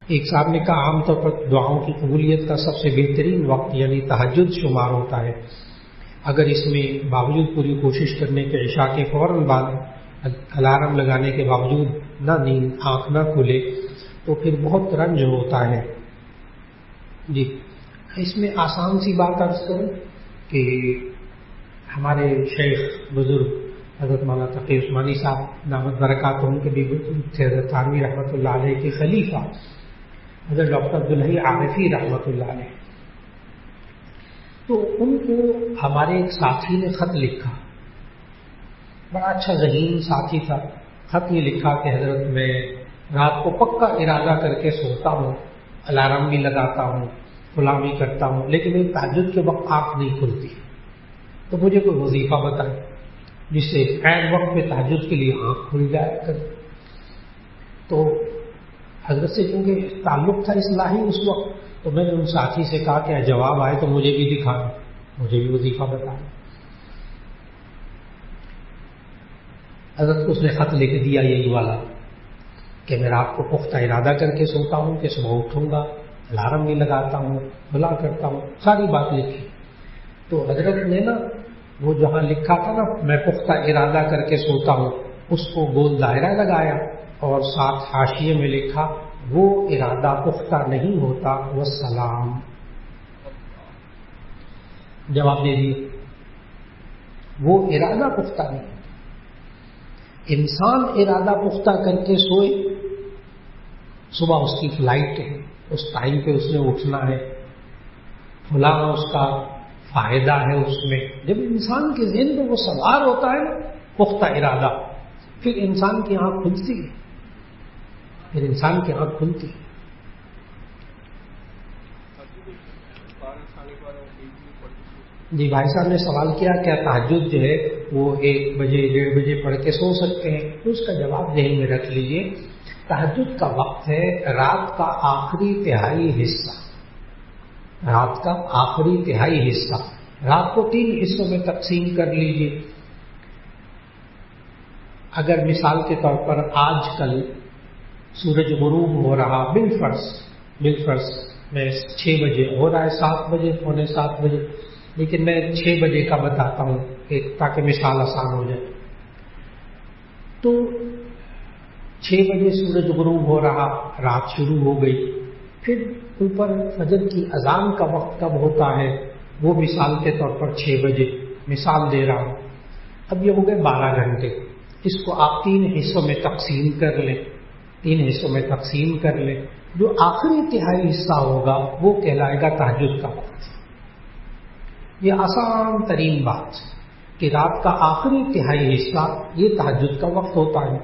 ایک صاحب نے کہا عام طور پر دعاؤں کی قبولیت کا سب سے بہترین وقت یعنی تہجد شمار ہوتا ہے. اگر اس میں باوجود پوری کوشش کرنے کے عشاء کے فوراً بعد الارم لگانے کے باوجود نہ نیند آنکھ نہ کھلے تو پھر بہت رنج ہوتا ہے. جی اس میں آسان سی بات عرض کروں کہ ہمارے شیخ بزرگ حضرت مولانا تقی عثمانی صاحب دامت برکاتہم کے بھی تھے، حضرت تھانوی رحمۃ اللہ علیہ کے خلیفہ حضرت ڈاکٹر عبدالحی عارفی رحمۃ اللہ علیہ. تو ان کو ہمارے ایک ساتھی نے خط لکھا، بڑا اچھا ذہین ساتھی تھا. خط یہ لکھا کہ حضرت میں رات کو پکا ارادہ کر کے سوتا ہوں، الارم بھی لگاتا ہوں، فلاں بھی کرتا ہوں، لیکن میری تہجد کے وقت آنکھ نہیں کھلتی، تو مجھے کوئی وظیفہ بتائے جس سے عین وقت پہ تہجد کے لیے آنکھ کھل جائے کر. تو حضرت سے چونکہ تعلق تھا اصلاحی اس وقت، تو میں نے ان ساتھی سے کہا کہ جواب آئے تو مجھے بھی دکھانا، مجھے بھی وظیفہ بتانا. حضرت کو اس نے خط لکھ دیا یہی والا کہ میں رات کو پختہ ارادہ کر کے سوتا ہوں کہ صبح اٹھوں گا، الارم بھی لگاتا ہوں، بلا کرتا ہوں، ساری بات لکھی. تو حضرت نے نا وہ جہاں لکھا تھا نا میں پختہ ارادہ کر کے سوتا ہوں، اس کو گول دائرہ لگایا اور ساتھ حاشیے میں لکھا وہ ارادہ پختہ نہیں ہوتا والسلام. جواب دے دیے وہ ارادہ پختہ نہیں ہوتا. انسان ارادہ پختہ کر کے سوئے، صبح اس کی فلائٹ ہے، اس ٹائم پہ اس نے اٹھنا ہے، فلاں اس کا فائدہ ہے اس میں. جب انسان کے ذہن میں وہ سوار ہوتا ہے نا پختہ ارادہ، پھر انسان کی آنکھ کھلتی ہے، پھر انسان کی آنکھ کھلتی ہے. جی بھائی صاحب نے سوال کیا کیا تہجد جو ہے وہ 1 بجے 1:30 بجے پڑھ کے سو سکتے ہیں؟ تو اس کا جواب ذہن میں رکھ لیجئے، تہجد کا وقت ہے رات کا آخری تہائی حصہ. رات کا آخری تہائی حصہ، رات کو 3 حصوں میں تقسیم کر لیجئے. اگر مثال کے طور پر آج کل سورج غروب ہو رہا بالفرض میں 6 بجے ہو رہا ہے، 7 بجے، 6:45 بجے، لیکن میں 6 بجے کا بتاتا ہوں تاکہ مثال آسان ہو جائے. تو 6 بجے سورج غروب ہو رہا، رات شروع ہو گئی. پھر اوپر فجر کی اذان کا وقت کب ہوتا ہے وہ مثال کے طور پر 6 بجے مثال دے رہا ہوں. اب یہ ہو گئے 12 گھنٹے. اس کو آپ 3 حصوں میں تقسیم کر لیں، 3 حصوں میں تقسیم کر لیں. جو آخری تہائی حصہ ہوگا وہ کہلائے گا تہجد کا وقت. یہ آسان ترین بات کہ رات کا آخری تہائی حصہ یہ تہجد کا وقت ہوتا ہے.